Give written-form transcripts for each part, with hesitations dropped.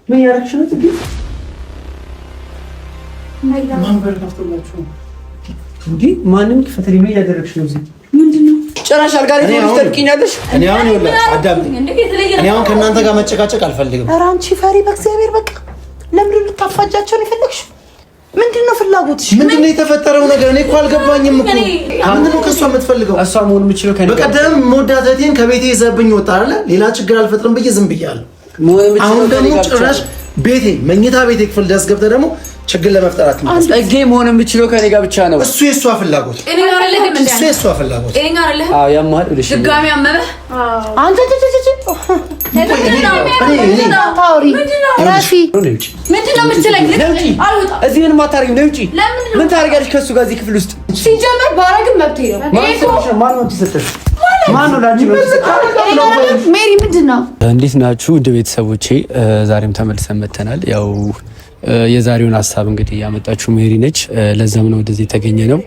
ምን ያደረግሽ ነው? እንዴ ማንም ክፈተሪ ምን ያደረግሽ ነው? እዚህ ምንድነው? ጭራሽ አልጋ ላይ ትጠብቂኛለሽ? እኔ አሁን አዳምጪኝ። እኔ አሁን ከእናንተ ጋር መጨቃጨቅ አልፈልግም። ኧረ አንቺ ፈሪ በእግዚአብሔር በቃ ለምን ልታፋጃቸው ነው የፈለግሽ? ምንድነው ፍላጎትሽ? ምንድነው የተፈጠረው ነገር? እኔ እኮ አልገባኝም እኮ። ምንድነው ከሷ የምትፈልገው? እሷ መሆን የምችለው ከኔ በቀደም ሞዳተቴን ከቤቴ ይዘብኝ ወጣ አይደለ? ሌላ ችግር አልፈጥርም ብዬ ዝም ብያለሁ። አሁን ደግሞ ጭራሽ ቤቴ መኝታ ቤቴ ክፍል ድረስ ገብተህ ደግሞ ችግር ለመፍጠራት ነው። ጸጌ መሆን የምችለው ከኔ ጋር ብቻ ነው። እሱ የሷ ፍላጎት እኔ ጋር አይደለም እንዴ? እሱ የሷ ፍላጎት እኔ ጋር አይደለም። አዎ ያማል ብለሽ ድጋሚ አመመህ አንተ ምንድነው የምትለኝ? እዚህ ምንም አታርጊም። ነይ ውጪ። ምን ታደርጊያለሽ ከእሱ ጋር እዚህ ክፍል ውስጥ? ሲጀመር ባረግም መብቴ ነው። ማን ነው ተሰጠሽ? ማን ነው ላንቺ? ሜሪ ምንድነው? እንዴት ናችሁ ውድ ቤተሰቦቼ? ዛሬም ተመልሰን መተናል። ያው የዛሬውን ሀሳብ እንግዲህ ያመጣችሁ ሜሪ ነች። ለዛም ነው ወደዚህ የተገኘ ነው።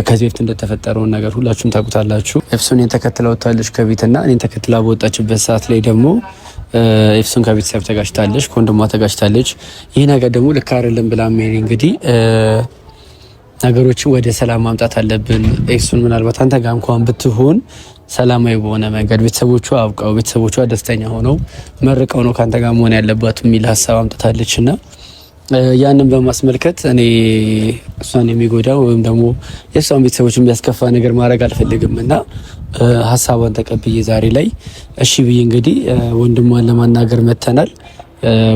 ከዚህ በፊት እንደተፈጠረውን ነገር ሁላችሁም ታውቁታላችሁ። ኤፍሱን እኔን ተከትላ ወጣለች ከቤትና እኔን ተከትላ በወጣችበት ሰዓት ላይ ደግሞ ኤፍሱን ከቤተሰብ ተጋጭታለች፣ ከወንድሟ ተጋጭታለች። ይህ ነገር ደግሞ ልክ አይደለም ብላ ሜሪ እንግዲህ ነገሮችን ወደ ሰላም ማምጣት አለብን። ኤፍሱን ምናልባት አንተ ጋር እንኳን ብትሆን ሰላማዊ በሆነ መንገድ ቤተሰቦቿ አውቀው ቤተሰቦቿ ደስተኛ ሆነው መርቀው ነው ካንተ ጋር መሆን ያለባት የሚል ሀሳብ አምጥታለችና ያንን በማስመልከት እኔ እሷን የሚጎዳ ወይም ደግሞ የእሷን ቤተሰቦች የሚያስከፋ ነገር ማድረግ አልፈልግምና ሀሳቧን ተቀብዬ ዛሬ ላይ እሺ ብዬ እንግዲህ ወንድሟን ለማናገር መተናል።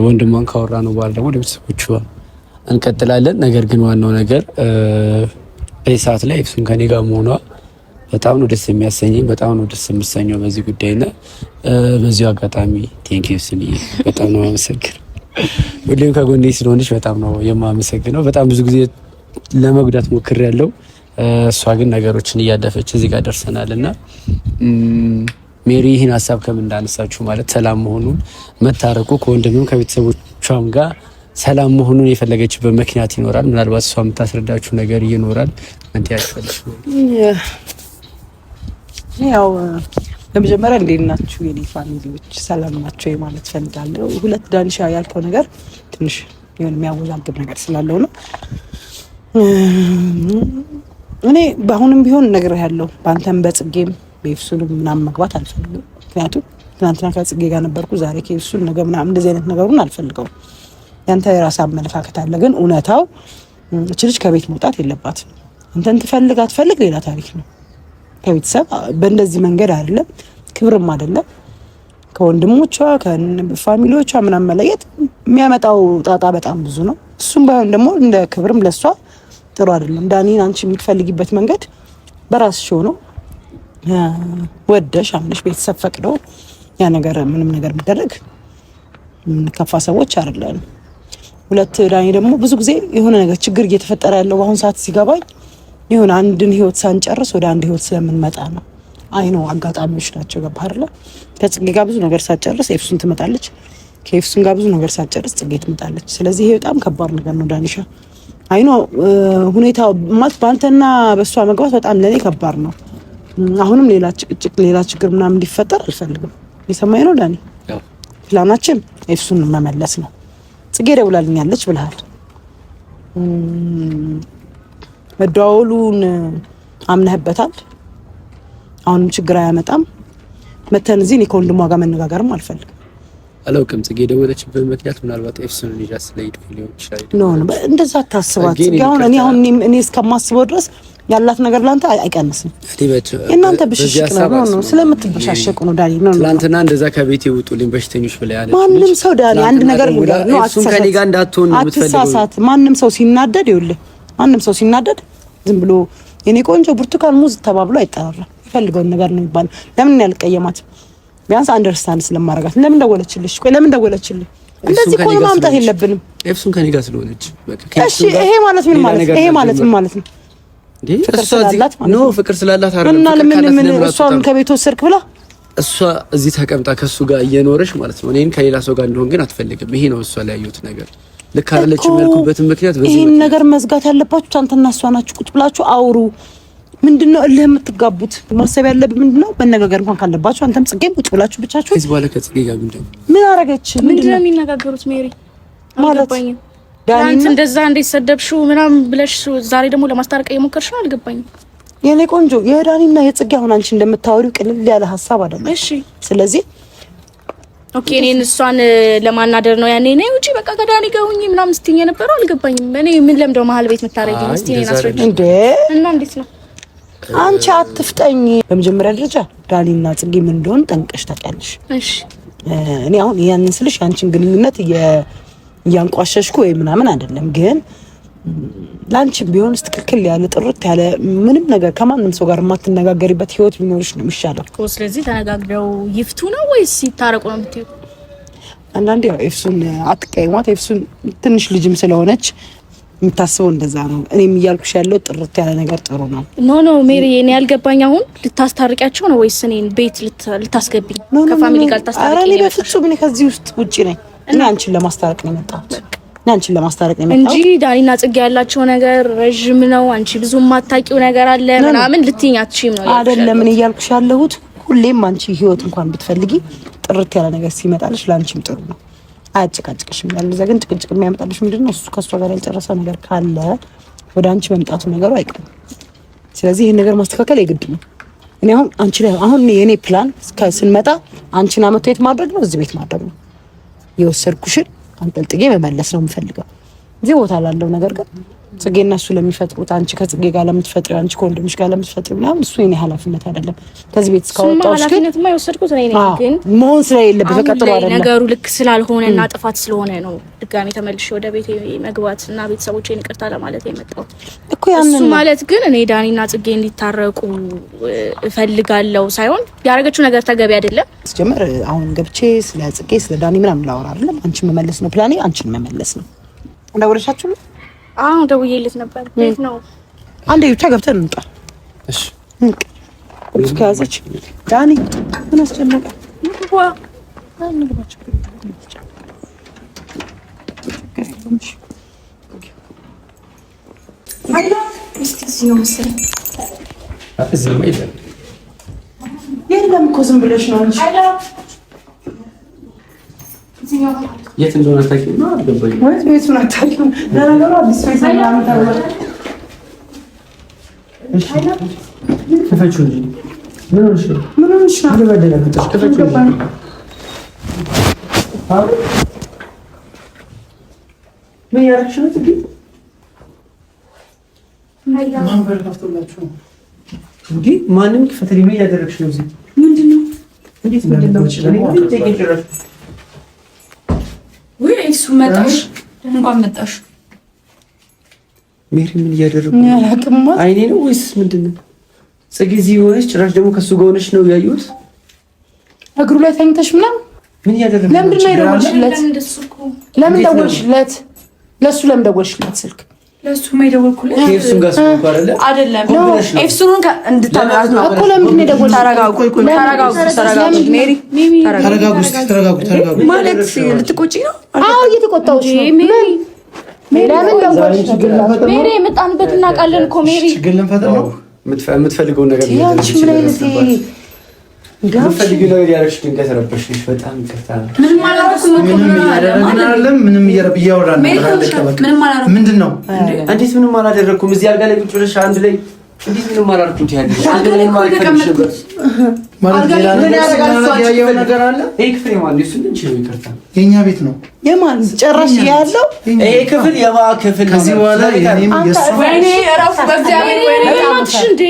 ወንድሟን ካወራ ነው በኋላ ደግሞ ለቤተሰቦቿ እንቀጥላለን። ነገር ግን ዋናው ነገር በዚህ ሰዓት ላይ ኤፍሱን ከኔ ጋር መሆኗ በጣም ነው ደስ የሚያሰኘኝ፣ በጣም ነው ደስ የምሰኘው በዚህ ጉዳይና በዚሁ አጋጣሚ ቴንኪው ኤፍሱን በጣም ነው የማመሰግነው። ሁሌም ከጎኔ ስለሆነች በጣም ነው የማመሰግነው። በጣም ብዙ ጊዜ ለመጉዳት ሞክሬያለሁ። እሷ ግን ነገሮችን እያደፈች እዚህ ጋር ደርሰናልና ሜሪ ይህን ሀሳብ ከምን እንዳነሳችሁ ማለት ሰላም መሆኑን መታረቁ ከወንድምም ከቤተሰቦቿም ጋር ሰላም መሆኑን የፈለገችበት ምክንያት ይኖራል። ምናልባት እሷ የምታስረዳችሁ ነገር ይኖራል። ምን ትያለሽ? ያው ለመጀመሪያ እንዴት ናችሁ የኔ ፋሚሊዎች? ሰላም ናቸው ማለት ፈልጋለሁ። ሁለት ዳንሻ ያልከው ነገር ትንሽ የሆነ የሚያወዛግብ ነገር ስላለው ነው። እኔ በአሁንም ቢሆን ነግሬሃለሁ፣ በአንተም በጽጌም በኤፍሱንም ምናምን መግባት አልፈልግም። ምክንያቱም ትናንትና ከጽጌ ጋር ነበርኩ፣ ዛሬ ከኤፍሱን ነገ ምናምን እንደዚህ አይነት ነገሩን አልፈልገውም። ያንተ የራስ አመለካከት አለ፣ ግን እውነታው እች ልጅ ከቤት መውጣት የለባትም። አንተን ትፈልግ አትፈልግ ሌላ ታሪክ ነው። ከቤተሰብ በእንደዚህ መንገድ አይደለም፣ ክብርም አይደለም። ከወንድሞቿ ከፋሚሊዎቿ ምናምን መለየት የሚያመጣው ጣጣ በጣም ብዙ ነው። እሱም ባይሆን ደግሞ እንደ ክብርም ለሷ ጥሩ አይደለም። ዳኒን አንቺ የምትፈልጊበት መንገድ በራስሽ ሆኖ ወደሽ አምነሽ ቤተሰብ ፈቅደው ያ ነገር ምንም ነገር ቢደረግ ከፋ ሰዎች አይደለም። ሁለት ዳኒ ደግሞ ብዙ ጊዜ የሆነ ነገር ችግር እየተፈጠረ ያለው በአሁን ሰዓት ሲገባኝ ይሁን አንድን ህይወት ሳንጨርስ ወደ አንድ ህይወት ስለምንመጣ ነው። አይ ነው አጋጣሚዎች ናቸው። ገባህ አይደለ? ከጽጌ ጋር ብዙ ነገር ሳትጨርስ ኤፍሱን ትመጣለች፣ ከኤፍሱን ጋር ብዙ ነገር ሳትጨርስ ጽጌ ትመጣለች። ስለዚህ ይሄ በጣም ከባድ ነገር ነው ዳኒሻ። አይ ነው ሁኔታው ማለት በአንተና በእሷ መግባት በጣም ለኔ ከባድ ነው። አሁንም ሌላ ጭቅጭቅ ሌላ ችግር ምናምን እንዲፈጠር አልፈልግም። የሰማኝ ነው ዳኒ። ፕላናችን ኤፍሱን መመለስ ነው። ጽጌ ደውላልኛለች ብለሃል። መደዋወሉን አምነህበታል። አሁንም ችግር አያመጣም። መተን እዚህ እኔ ከወንድሟ ጋር መነጋገርም አልፈልግም። አላውቅም። ጽጌ ደወለችበት ምክንያት ምናልባት ኤፍሱን ይዛስ ለይድ ሊሆን ይችላል። ኖ እንደዛ ታስባት። አሁን እኔ እስከማስበው ድረስ ያላት ነገር ላንተ አይቀንስም። እናንተ ብሽሽቅ ነው ስለምትበሻሸቁ ነው ዳኒ። ነው ትናንትና እንደዛ ከቤት ይውጡልኝ በሽተኞች ብላ ያለች ማንም ሰው ዳኒ አንድ ነገር ነው ኤፍሱን ከኔ ጋር እንዳትሆን ነው የምትፈልገው። ማንም ሰው ሲናደድ ይኸውልህ፣ ማንም ሰው ሲናደድ ዝም ብሎ የኔ ቆንጆ ብርቱካን ሙዝ ተባብሎ አይጠራራም። ይፈልገውን ነገር ነው የሚባለው። ለምን ያልቀየማት ቢያንስ አንደርስታንድ ስለማረጋት ለምን ደወለችልሽ? ቆይ ለምን ደወለችልሽ? እንደዚህ እኮ ማምጣት የለብንም። ኤፍሱን ከኔ ጋር ስለሆነች በቃ እሺ። ይሄ ማለት ምን ማለት ነው? ይሄ ማለት ምን ማለት ነው? ፍቅር ስላላት ማለት ነው። ፍቅር ስላላት አይደለም። እና ለምን እሷን ከቤት ወሰድክ ብላ እሷ እዚህ ተቀምጣ ከሱ ጋር እየኖረች ማለት ነው። እኔን ከሌላ ሰው ጋር እንደሆን ግን አትፈልግም። ይሄ ነው እሷ ላይ ያዩት ነገር። ልክ አይደለችም ያልኩበትን ምክንያት በዚህ ይሄን ነገር መዝጋት ያለባችሁ አንተና እሷ ናችሁ። ቁጭ ብላችሁ አውሩ። ምንድነው እልህ የምትጋቡት? ማሰብ ያለብህ ምንድነው መነጋገር እንኳን ካለባችሁ አንተም ጽጌም ቁጭ ብላችሁ ብቻችሁ ከዚህ በኋላ ከጽጌ ጋር ምን አረገች? ምንድነው የሚነጋገሩት? ሜሪ ማለት ዳንት እንደዛ እንዴት ሰደብሽው ምናምን ብለሽ ዛሬ ደግሞ ለማስታረቅ እየሞከርሽ ነው? አልገባኝም። የኔ ቆንጆ የዳኒና የጽጌ አሁን አንቺ እንደምታወሪው ቅልል ያለ ሀሳብ አይደለም። እሺ ስለዚህ ኦኬ እኔን እሷን ለማናደር ነው ያኔ ነው እንጂ በቃ ከዳኒ ጋር ሁኚ ምናምን ስትይኝ የነበረው አልገባኝም። እኔ ምን ለምደው መሀል ቤት የምታረጊኝ እስቲ እኔን አስረጅ እንዴ! እና እንዴት ነው አንቺ አትፍጠኝ። በመጀመሪያ ደረጃ ዳኒና ጽጌ ምን እንደሆነ ጠንቀሽ ታውቂያለሽ። እሺ እኔ አሁን ያንን ስልሽ አንቺን ግንኙነት እያንቋሸሽኩ ወይ ምናምን አይደለም፣ ግን ላንቺም ቢሆን ትክክል ያለ ጥርት ያለ ምንም ነገር ከማንም ሰው ጋር የማትነጋገሪበት ህይወት ቢኖርሽ ነው የሚሻለው። ስለዚህ ተነጋግረው ይፍቱ ነው ወይስ ይታረቁ ነው የምትይው? አንዳንዴ ያው ኤፍሱን አትቀይሟት። ኤፍሱን ትንሽ ልጅም ስለሆነች የምታስበው እንደዛ ነው። እኔም እያልኩሽ ያለው ጥርት ያለ ነገር ጥሩ ነው። ኖ ሜሪ እኔ ያልገባኝ አሁን ልታስታርቂያቸው ነው ወይስ እኔን ቤት ልታስገቢኝ ከፋሚሊ ጋር ልታስታርቂኝ? እኔ በፍጹም እኔ ከዚህ ውስጥ ውጪ ነኝ። እኔ አንቺን ለማስታረቅ ነው የመጣሁት እንጂ ዳኒና ጽጌ ያላቸው ነገር ረጅም ነው። አንቺ ብዙ የማታውቂው ነገር አለ ምናምን ልትይኝ አትችይም ነው አይደለም። እኔ እያልኩሽ ያለሁት ሁሌም አንቺ ህይወት እንኳን ብትፈልጊ ጥርት ያለ ነገር ሲመጣልሽ ለአንቺም ጥሩ ነው። አያጨቃጭቅሽም። ያለዛ ግን ጭቅጭቅ የሚያመጣልሽ ምንድነው? እሱ ከሷ ጋር ያልጨረሰው ነገር ካለ ወደ አንቺ መምጣቱ ነገሩ አይቀርም። ስለዚህ ይሄን ነገር ማስተካከል የግድ ነው። እኔ አሁን አንቺ ላይ አሁን የኔ ፕላን ስንመጣ አንቺን አመቶ የት ማድረግ ነው? እዚህ ቤት ማድረግ ነው። የወሰድኩሽን አንጠልጥጌ መመለስ ነው የምፈልገው። እዚህ ቦታ ላለው ነገር ግን ጽጌና እሱ ለሚፈጥሩት አንቺ ከጽጌ ጋር ለምትፈጥሪው አንቺ ከወንድምሽ ጋር ለምትፈጥሪው ምናምን እሱ የኔ ኃላፊነት አይደለም። ከዚህ ቤት እስካወጣሁሽ ግን ኃላፊነትማ የወሰድኩት እኔ ነኝ። ግን መሆን ስለሌለበት በቀጥሎ አይደለም ነገሩ ልክ ስላልሆነና ጥፋት ስለሆነ ነው ድጋሚ ተመልሼ ወደ ቤቴ መግባት እና ቤተሰቦቼን ይቅርታ ለማለት የመጣሁት እኮ ያንን እሱ ማለት ግን እኔ ዳኒና ጽጌ እንዲታረቁ እፈልጋለሁ ሳይሆን ያደረገችው ነገር ተገቢ አይደለም። ሲጀመር አሁን ገብቼ ስለ ጽጌ ስለ ዳኒ ምናምን ላወራ አይደለም። አንቺን መመለስ ነው ፕላኔ፣ አንቺን መመለስ ነው። እንደወረሻችሁ ነው አሁን ደውዬለት ነበር። ቤት ነው አንዴ ብቻ ገብተን እንጣ። እሺ እሱ ከያዘች ዳኒ ምን አስጨነቀ? ዋ የለም እኮ ዝም ብለሽ ነው እንጂ የት እንደሆነ ታውቂው ነው? አልገባኝም። ወይስ ቤቱን አታውቂውም? ለነገሩ አዲስ ቤት ነው ምናምን ተብሎ እሺ ክፈችው እንጂ ምን ሆነሽ ነው? ምን ሆነሽ ነው? አልበደለኩትሽ። ክፈችው እንጂ ምን ያደረግሽ ነው? ትግል ማን በር ከፍቶላችሁ እንዴ? ማንም ክፈትልኝ። ምን ያደረግሽ ነው? እዚህ ምንድነው? እንዴት ምንድነው? ወይ እሱ መጣሽ እንኳን መጣሽ። ሜሪ ምን እያደረኩ ነው? አላውቅም። አይኔ ነው ወይስ ምንድነው? ጽጌ እዚህ ሆነሽ ጭራሽ ደግሞ ከሱ ጋር ሆነሽ ነው ያዩት። እግሩ ላይ ተኝተሽ ምናምን ምን እያደረግሽ ነው? ለምንድን ነው የደወልሽለት? ለምን ደወልሽለት? ለሱ ለምን ደወልሽለት? ስልክ ለሱ ማይደወልኩለት ኤፍሱን ጋር ስልኩ አይደለም ነው ኤፍሱን እንድታናዝ ነው እኮ። ለምንድን ነው የደወልሽለት? ተረጋጉ ሜሪ ተረጋጉ ማለት ልትቆጪ ነው? አዎ እየተቆጣሁሽ ነው። ለምን ደወልሽ? ሜሪ የመጣንበት እናውቃለን እኮ ሜሪ። ችግር ልንፈጥር ነው። የምትፈልገውን ነገር ያንቺ ምን አይነት የምትፈልጊው ነገር ያደረግሽ ድንገት ረበሽሽ። በጣም ይቅርታ። ምንም አላደረኩም እኮ ምንም እያወራን ምንድን ነው? እንዴት ምንም አላደረኩም? እዚህ አልጋ ላይ ቁጭ ብለሽ አንድ ላይ እንዴት ምንም አላደረኩም ትያለሽ? ያየው ነገር አለ። ይሄ ክፍል የማን ነው? እሱን እንጂ ነው። ይቅርታ የኛ ቤት ነው። የማን ጨራሽ ያለው ይሄ ክፍል የማ ክፍል ነው? ከዚህ በኋላ የኔም የሱ ወይኔ እረፉ በእግዚአብሔር። ወይኔ እንዴ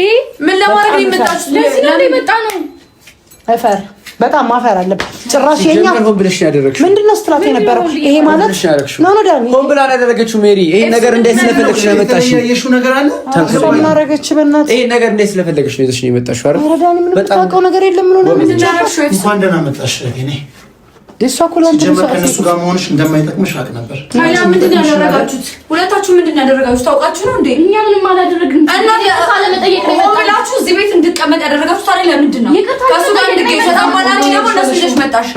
ምን ለማድረግ ነው የመጣችሁት? ለዚህ ነው የመጣ ነው። አፈር በጣም ማፈር አለበት። ጭራሽ የኛ ሆን ብለሽ ያደረግሽው ምንድነው? ስትላት የነበረው ይሄ ማለት ነው ነው ዳኒ ሆን ብላ ያደረገችው ሜሪ። ይሄ ነገር እንዴት ስለፈለግሽ ነው የመጣሽ? ያየሽው ነገር አለ። ምን አደረገች? በእናትህ ይሄ ነገር እንዴት ስለፈለግሽ ነው ይዘሽ ነው የመጣሽው? አይደል? ኧረ ዳኒ ምንም የምታውቀው ነገር የለም። ምን ሆነ? እንኳን ደህና መጣሽ። እኔ ደሷ ኮላንት ጀመር ከነሱ ጋር መሆንሽ እንደማይጠቅምሽ አውቅ ነበር። ታዲያ ምንድን ነው ያደረጋችሁት? ሁለታችሁ ምንድን ነው ያደረጋችሁት? ታውቃችሁ ነው እንዴ? እኛ ምንም አላደረግንም። እና ካለ መጠየቅ ነው ብላችሁ እዚህ ቤት እንድቀመጥ ያደረጋችሁት ታዲያ ለምንድን ነው? ከሱ ጋር እንድገኝ ተጣማናችሁ ደግሞ እነሱ ይዘሽ መጣሽ።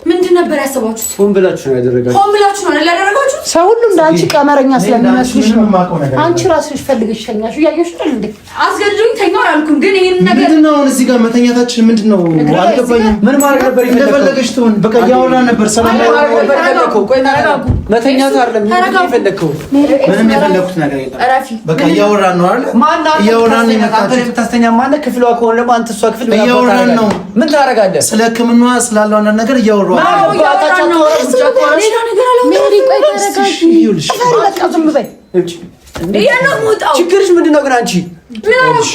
ምንድን ነበር ያሰባችሁት? ሆን ብላችሁ ነው ያደረጋችሁት። ሆን ብላችሁ ነው ያደረጋችሁት። ሰው ሁሉ እንዳንቺ ቀመረኛ ስለሚመስልሽ ነው። አንቺ ራስሽ ፈልገሽ ተኛሽ። እያየሽ አይደል እንዴ? አስገድዱኝ ተኛው አላልኩም፣ ግን ይሄን ነገር ምንድነው አሁን እዚህ ጋር መተኛታችን ምንድነው? አልገባኝም። ምን ማድረግ ነበር እንደፈለገሽ ትሆን። በቃ እያወራን ነበር። ሰላም ላይ ተረጋጉ። ቆይ ተረጋጉ። መተኛት አይደለም ምንም የፈለግከው። ምንም የፈለኩት ነገር የለም። በቃ እያወራን ነው አይደል? እያወራን ነው። አንተ የምታስተኛ ማነው? ክፍሏ ከሆነ ደግሞ አንተ እሷ ክፍል እያወራን ነው። ምን ታደርጋለህ? ስለ ሕክምናዋ ስላለው አንዳንድ ነገር እያወራን ነው። ችግርሽ ምንድን ነው ግን? አንቺ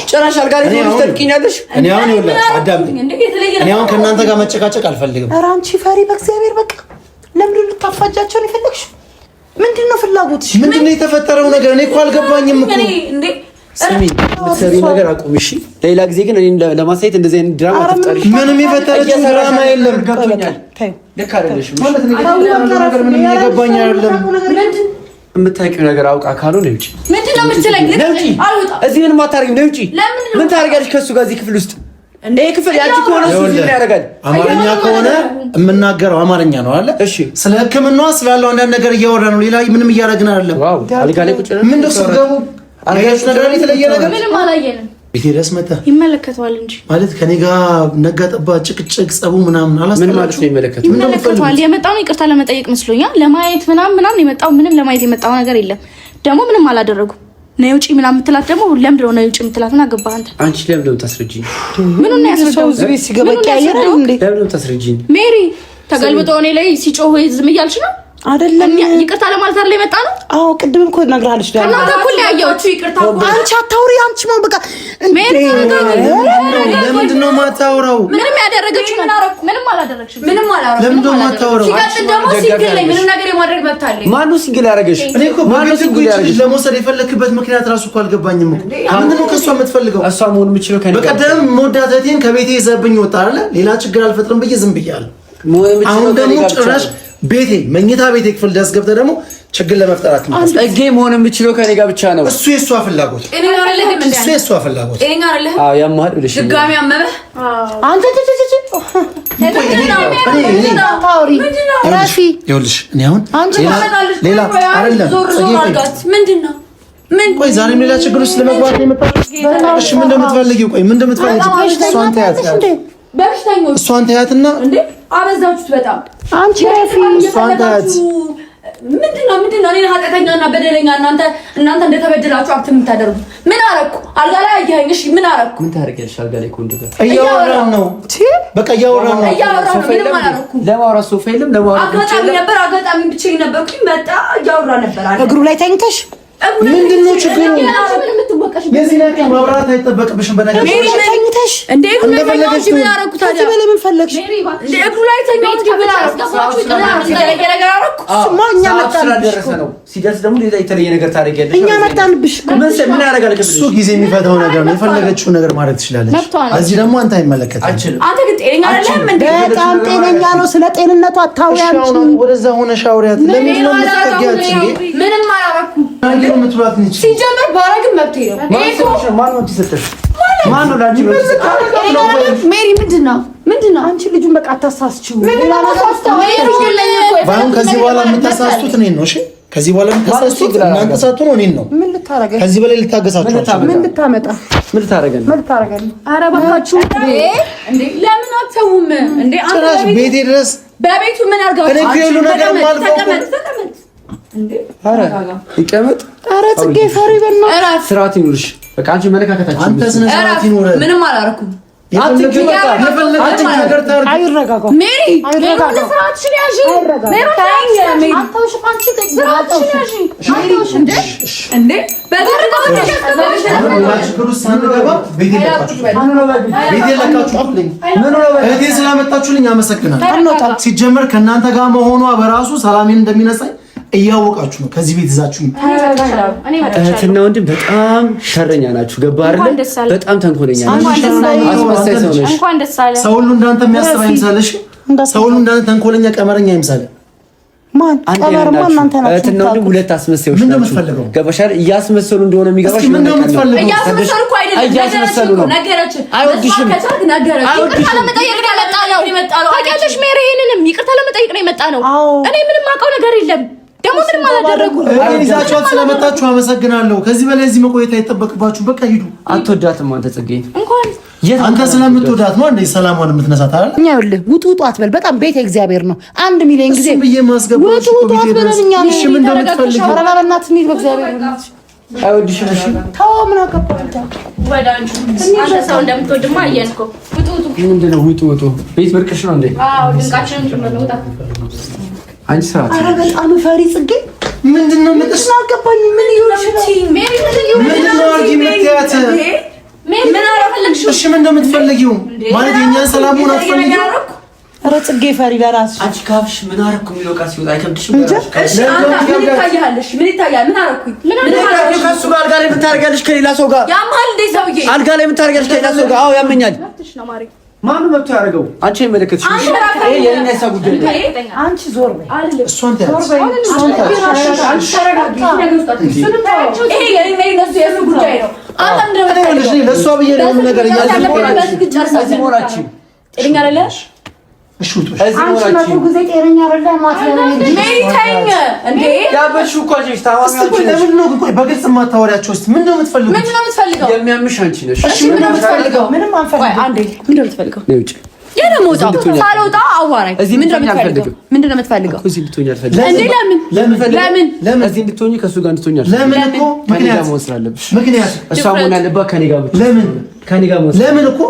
ጭራሽ አልጋ ላይ ትጠብቂኛለሽ? እኔ አሁን ይኸውልህ አዳምጪኝ። እኔ አሁን ከእናንተ ጋር መጨቃጨቅ አልፈልግም። ኧረ አንቺ ፈሪ በእግዚአብሔር በቃ ለምንድን ነው ልታፋጃቸው ነው የፈለግሽ? ምንድን ነው ፍላጎትሽ? ምንድን ነው የተፈጠረው ነገር? እኔ እኮ አልገባኝም እኮ። ስሚ የምትሰሪው ነገር አቁም እሺ። ሌላ ጊዜ ግን እኔን ለማሳየት እንደዚህ አይነት ድራማ አትፍጠሪ። ምንም የፈጠረችው ድራማ የለም። ገብቶኛል። ልክ አይደለሽም ማለት ነው። ነገር ምንም የገባኝ አይደለም። የምታውቂው ነገር አውቃ ካልሆነ ውጪ። ምንድን ነው የምትለኝ? አልወጣም። እዚህ ምንም አታደርጊም። ነይ ውጪ። ምን ታደርጊያለሽ ከእሱ ጋር እዚህ ክፍል ውስጥ? ይሄ ክፍል ያንቺ ከሆነ እሱ ምን ያደርጋል? አማርኛ ከሆነ የምናገረው አማርኛ ነው አለ። እሺ ስለ ሕክምናዋ ስላለው አንዳንድ ነገር እያወራ ነው። ሌላ ምንም እያደረግን አይደለም። ዋው አልጋ ላይ ቁጭ ምን ደስ ገቡ አልጋሽ ነገር የተለየ ነገር ምንም አላየንም። ቤቴ ድረስ መጣ ይመለከተዋል እንጂ ማለት ከኔ ጋር ነጋ ጠባ ጭቅጭቅ ጸቡ ምናምን አላስተላልኩም። ምን ማለት ነው ይመለከተዋል? ይመለከተዋል። የመጣው ይቅርታ ለመጠየቅ መስሎኛል። ለማየት ምናምን የመጣው ምንም ለማየት የመጣው ነገር የለም። ደግሞ ምንም አላደረጉ። ነይ ውጪ ምናምን የምትላት ደግሞ ለምንድን ነው ነይ ውጪ የምትላት? ምን አገባህ አንተ? አንቺ ለምን ነው የምታስረጂኝ? ምኑን ነው ያስረዳው? እዚህ ቤት ሲገባ ያየራል እንዴ? ለምን ነው የምታስረጂኝ? ሜሪ ተገልብጦ እኔ ላይ ሲጮህ ዝም እያልሽ ነው አይደለም? ይቅርታ ለማለት አይደል የመጣ ነው? አዎ ቅድም እኮ ነግራለች። ዳኒ እናንተ እኮ ያያችሁ ይቅርታ እኮ አንቺ አታውሪ። አንቺ ነው በቃ ሜሪ ለምንድን ነው የማታወራው? ምንም ያደረገችው ምንም አላደረግሽም። ምንም አላደረግሽም። ለምንድን ነው የማታወራው? ሲቀጥል ደግሞ ሲንግል ላይ ምንም ነገር የማድረግ መብት አለኝ። ማነው ሲንግል ያደረገሽ? እኔ እኮ በቤት እኮ ልጅ ለመውሰድ የፈለክበት ምክንያት ራሱ እኮ አልገባኝም እኮ። ምንድን ነው ከእሷ የምትፈልገው? እሷ መሆን የምችለው ከእኔ ጋር በቀደም መወዳት እህቴን ከቤቴ ይዘህብኝ ወጣ አይደለ? ሌላ ችግር አልፈጥርም ብዬ ዝም ብያለሁ። አሁን ደግሞ ጭራሽ ቤቴ መኝታ ቤቴ ክፍል ድረስ ገብተህ ደግሞ ችግር ለመፍጠር አትመጣም። ጸጌ መሆን የምችለው ከኔ ጋር ብቻ ነው። እሱ የሷ ፍላጎት እኔ አይደለም እንዴ? እሱ የሷ ፍላጎት እኔ አይደለም። አዎ ያማል ብለሽ ድጋሚ አመመህ አንተ ራፊ ይኸውልሽ እኔ አሁን ሌላ አይደለም ምንድነው? ምን ቆይ ዛሬም ሌላ ችግር ውስጥ ለመግባት ነው የመጣችው? እሺ ምን እንደምትፈልጊው? ቆይ ምን እንደምትፈልጊው? እሷን ተያት በሽተኞች እሷን ተያትና እንዴ አበዛችሁት በጣም። አንቺ ራፊ እሷን ተያት ምንድነው? እኔ ኃጢአተኛና በደለኛ እናንተ እንደተበደላችሁ አክት የምታደርጉ ምን አረኩ? አልጋ ላይ አያየኝ። እሺ ምን አረኩ? ምን ታደርጊያለሽ? አልጋ ላይ ኮንዶ ጋር እያወራን ነው። በቃ እያወራን ነው። ምንም አላረኩም። ለማውራት ሶፋ የለም። ለማውራት አጋጣሚ ብቻዬን ነበርኩኝ። በቃ እያወራ ነበር አለ። እግሩ ላይ ተኝተሽ ምንድነው ችግሩ? የዚህ ነገር ማብራት አይጠበቅብሽም። በነገር ተኝተሽ እንዴ እንደፈለገሽ ምን አረኩ ታዲያ? ለምን ፈለግሽ? እንዴ እግሩ ላይ ተኛው እንጂ ምን አስገባችሁ? ነገር አረኩ። እኛ መጣንብሽ ነው። ሲደርስ ደግሞ የተለየ ነገር ታደርጊያለሽ። እኛ መጣንብሽ። ምን ያደርጋል? እሱ ጊዜ የሚፈታው ነገር ነው። የፈለገችውን ነገር ማድረግ ትችላለች። እዚህ ደግሞ አንተ አይመለከትም። አንተ ግን ጤነኛ አይደለም እንዴ? በጣም ጤነኛ ነው። ስለ ጤንነቱ አታውሪ አንቺ። ወደዛ ሆነ ሻውሪያት። ለምን ነው የምትጠጊያት እንዴ? ምንም አላረኩም። ምትሏት ነች። ሲጀመር ባረግም መብቴ ነው። ማነው ትሰጥሽ? ማነው ላንቺ ሜሪ ምንድነው? አንቺ ልጁን በቃ አታሳስችው። ባሁን ከዚህ በኋላ የምታሳስቱት እኔን ነው። እሺ ከዚህ በኋላ የምታሳስቱት እናንተ ሳትሆኑ እኔን ነው። ምን ልታረጋኝ? ከዚህ በላይ ልታገሳችሁ ምን ልታመጣ? ምን ልታረጋኝ? ኧረ እባካችሁ እንዴ ለምን አትተውም እንዴ? ጭራሽ ቤቴ ድረስ በቤቱ ምን አርጋችሁ? እኔ ሁሉ ነገር ማለት ነው። ተቀመጥ እንዴ ኧረ ይቀመጥ። ኧረ ጽጌ ፈሪ በእናትሽ ስርዓት ይኑርሽ። በቃ አንቺ መለካከታችሁ አንተ ስነ ስርዓት ይኑር። ምንም አላረኩም። የፈለገችው ነገር ታርግ። አይረጋጋ ሜሪ አይረጋጋ። ስርዓትሽን ያዢ ሜሪ አንተውሽ አንቺ ስርዓትሽን ያዢ እንዴ እህቴ ስላመጣችሁልኝ አመሰግናለሁ። ሲጀመር ከእናንተ ጋር መሆኗ በራሱ ሰላሜን እንደሚነሳኝ እያወቃችሁ ነው ከዚህ ቤት ይዛችሁ። እህትና ወንድም በጣም ሸረኛ ናችሁ። ገባ አይደል? በጣም ተንኮለኛ ናችሁ። አስመሳይ ሰው ነሽ። ሰው ሁሉ እንዳንተ የሚያስብ አይምሰልሽ። ሰው ሁሉ እንዳንተ ተንኮለኛ ቀመረኛ አይምሰል። ማን ቀመርማ እናንተ ናችሁ። እህትና ወንድም ሁለት አስመሳዮች ናችሁ። ገባሽ አይደል? እያስመሰሉ እንደሆነ የሚገባሽ ምን ነው የምትፈልገው? እያስመሰሉ እኮ አይደለም። እያስመሰሉ ነው። ነገረችን አይወድሽም። ነገረችን ታውቂያለሽ ሜሪ፣ ይሄንንም ይቅርታ ለመጠየቅ ነው የመጣ ነው። እኔ ምንም አውቀው ነገር የለም። ደግሞ ምንም አላደረጉም። ይዛችኋት ስለመጣችሁ አመሰግናለሁ። ከዚህ በላይ እዚህ መቆየት አይጠበቅባችሁ። በቃ ሂዱ። አትወዳትም አንተ ጽጌ? እንኳን አንተ ስለምትወዳት ነው እንዴ ሰላሟን የምትነሳት አይደል? እኛ ይኸውልህ ውጡ ውጡ አትበል። በጣም ቤት እግዚአብሔር ነው። 1 ሚሊዮን ጊዜ ብዬ ማስገባሽ ውጡ ውጡ አትበል። እኛ እሺ ምን እንደምትፈልጊ ኧረ በእናትህ እንሂድ በእግዚአብሔር እናት አይወድሽም። እሺ ተው ምን አገባህ ወዳንቺ አንተ ሰው እንደምትወድማ አየን እኮ። ውጡ ውጡ። ምንድን ነው ውጡ ውጡ? ቤት ብርቅሽ ነው እንዴ? አዎ ድንቃችንን እንመለውታ። አንቺ ሰዓት ኧረ በጣም ፈሪ ጽጌ ምንድነው ምጥስ አልገባኝ። ምን ይሆንሽ ነው ሜሪ? ምንድነው አርጊ ምትያት? ምን አረፈልግሽ? እሺ ምን እንደምትፈልጊው ማለት የኛን ሰላም ሆነ አትፈልጊው? ኧረ ጽጌ ፈሪ ለራስሽ አንቺ ካፍሽ ምን አረኩ የሚለው ቃል ሲወጣ አይከብድሽም? እሺ አንተ ምን ይታያልሽ? ምን ይታያል? ምን አረኩኝ? ምን አረኩኝ? ከሱ ጋር አልጋ ላይ የምታደርጊያለሽ ከሌላ ሰው ጋር ያማል እንዴ ሰውዬ? አልጋ ላይ የምታደርጊያለሽ ከሌላ ሰው ጋር? አዎ ያመኛል። ትሽ ነው ማሪ። ማን ነው መብቱ ያደርገው? አንቺ አይመለከትሽም። ይሄ የኔ ሀሳብ ጉዳይ ነው። አንቺ ዞር በይ። እሷን ተያዝ። ይሄ የኔ ነሱ የሱ ጉዳይ ነው። አንተ እንደምትፈልገው ለእሷ ብዬ ነው የሆነ ነገር እያልኩ ጤነኛ አይደለሽ? እሺ ውጡ። አንቺ መቶ ጊዜ ጤነኛ አይደለም ማለት ነው። ሜሪታኝ እንዴ ያበሽው እኮ አንቺ ታዋቂው ለምን ነው ቆይ በግልጽ የማታወሪያቸው? እስቲ ምንድን ነው የምትፈልጉት? ምንድን ነው የምትፈልገው? የሚያምሽ አንቺ ነሽ። እሺ ምንድን ነው የምትፈልገው? ምንም አንፈልግም። አንዴ ምንድን ነው የምትፈልገው? ነይ ውጪ። የኔ ሞጣ ሳልወጣ አዋራኝ። ምንድን ነው የምትፈልገው? ምንድን ነው የምትፈልገው? እዚህ እንድትሆኚ አልፈልግም። እንዴ ለምን እዚህ እንድትሆኚ ከእሱ ጋር እንድትሆኚ አልፈልግም። ለምን እኮ ከእኔ ጋር መሆን ስላለብሽ። ምክንያት እሷ መሆን ያለባት ከእኔ ጋር ብቻ። ለምን ከእኔ ጋር መሆን ለምን እኮ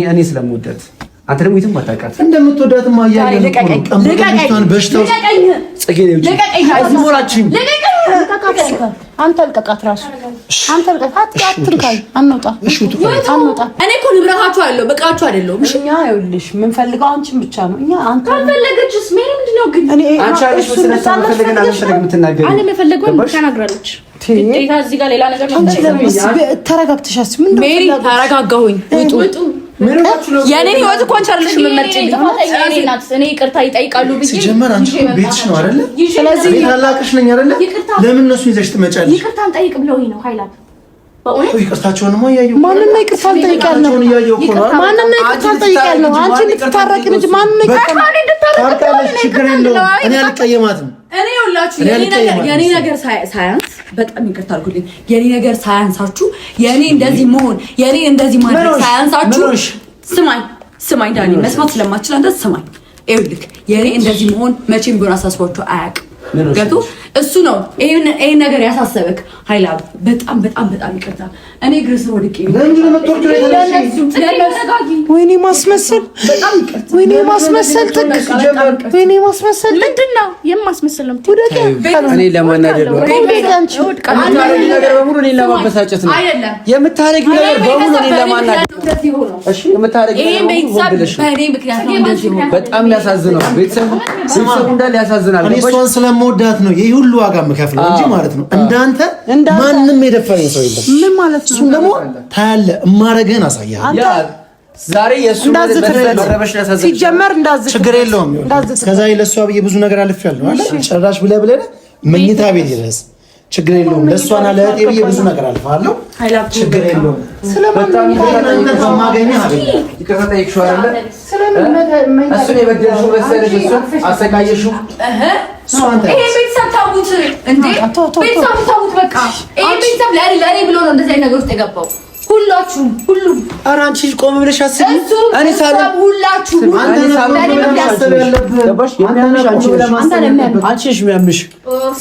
እኔ ስለምወዳት አንተ ደግሞ የትም አታውቃት። እንደምትወዳትማ እያየን እኮ ነው። ቀምጠን በሽታው ጽጌ ነው እንጂ አዝሞራችን አንተ ልቀቃት ራሱ አንተ ልቀቃት። አትንካኝ። አንውጣ አንውጣ። እኔ እኮ ንብረታችሁ አይደለሁ በቃችሁ አይደለሁ። እኛ ይኸውልሽ የምንፈልገው አንቺን ብቻ ነው። እኛ አንተ ካልፈለገችስ ሜሪ ምንድን ነው ግን? አንቺ አለሽ ስለሳ መፈለግና መፈለግ የምትናገሪ አለ መፈለግን ተናግራለች። ግዴታ እዚህ ጋር ሌላ ነገር አንቺ ተረጋግተሽ አስቢ። ምን ሜሪ ተረጋጋሁኝ። ውጡ የኔን ህይወት እኮ አንቺ አይደለሽ የምትመርጪልኝ። እኔ ይቅርታ ይጠይቃሉ ብዬ ሲጀመር አንቺ ቤትሽ ነው አይደለ? ስለዚህ ቤት አላቅሽ ነኝ አይደለ? ለምን እነሱ ይዘሽ ትመጫለሽ? ይቅርታን ጠይቅ ብለውኝ ነው ኃይላት። በእውነት ይቅርታቸውንማ እያየሁ ማንን ነው ይቅርታ ጠይቃል ነው? ማንን ነው ይቅርታ ጠይቃል ነው? አንቺ ልትታረቂ ልጅ ማንን ነው ይቅርታ ታርቃለሽ? ችግር የለውም። እኔ አልቀየማትም። እኔ ሁላችሁ የኔ ነገር ሳያንስ በጣም ይቅርታ አድርጉልኝ። የኔ ነገር ሳያንሳችሁ የኔ እንደዚህ መሆን የኔ እንደዚህ ማድረግ ሳያንሳችሁ ስማኝ ዳኒ መስማት ስለማትችል አንተ ስማኝ። ይኸውልህ የኔ እንደዚህ መሆን መቼም ቢሆን አሳስቧችሁ አያውቅም። ገቶ እሱ ነው ይሄን ነገር ያሳሰበክ ኃይላ በጣም ይቅርታ። እኔ ግርስ ወድቄ ወይኔ ማስመሰል በጣም ይቅርታ። ወይኔ ማስመሰል ወይኔ ማስመሰል ምንድን ነው የማስመሰል ነው? እኔ ለማናደድ ነው ነገር በሙሉ እኔን ለማበሳጨት ነው የምታረጊው ነገር በሙሉ እኔን ለማናደድ። እሺ የምታረጊው በጣም ያሳዝነው ቤተሰቡ እንዳለ ያሳዝናል። እኔ እሷን ስለምወዳት ነው ይሄ ሁሉ ዋጋ የምከፍለው እንጂ ማለት ነው እንዳንተ ማንም የደፈረኝ ሰው የለም። ምን ማለት ነው? እሱን ደግሞ ታያለህ፣ እማረግህን አሳያለሁ። ዛሬ የእሱ ሲጀመር እንዳዝህ ችግር የለውም። ከዛ ለእሷ ብዬ ብዙ ነገር አልፌያለሁ አይደል? ጭራሽ ብለህ መኝታ ቤት ድረስ ችግር የለውም። ለእሷና ለእህቴ ብዬ ብዙ ነገር አልፋለሁ። ችግር የለውም። ስለማን ይቅርታ ጠይቅሽው አይደለ? እሱን የበደልሽው መሰለሽ፣ እሱን አሰቃየሽው። ይሄ ቤተሰብ ታውት እንዴ? ቤተሰብ ታውት በቃ ይሄ ቤተሰብ ለኔ ብሎ ነው እንደዚህ አይነት ነገር ውስጥ የገባው። ሁላችሁም ሁሉም ኧረ አንቺ ቆም ብለሽ አስቢ። እኔ ሳልሆን ሁላችሁም አንቺ ነሽ የሚያምሽ።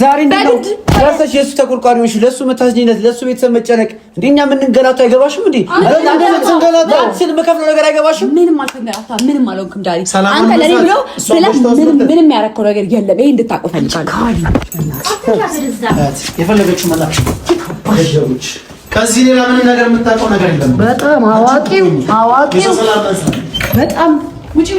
ዛሬ እንደው ያሰሽ የሱ ተቆርቋሪ ነሽ፣ ለሱ መታዝኝነት፣ ለሱ ቤተሰብ መጨነቅ እንደኛ የምንገላታው አይገባሽም እንዴ? አንተ ለተንገላታ ሲል መከፍለው ነገር አይገባሽም? ምንም አልተንገላታ ምንም አልሆንኩም ዳኒ። አንተ ለኔ ብሎ ምንም ያረከው ነገር የለም። ይሄ እንድታውቁ ፈልጋለሁ። የፈለገችው መላክ ከዚህ ሌላ ምንም ነገር የምታውቀው ነገር የለም። በጣም አዋቂው በጣም ውጪ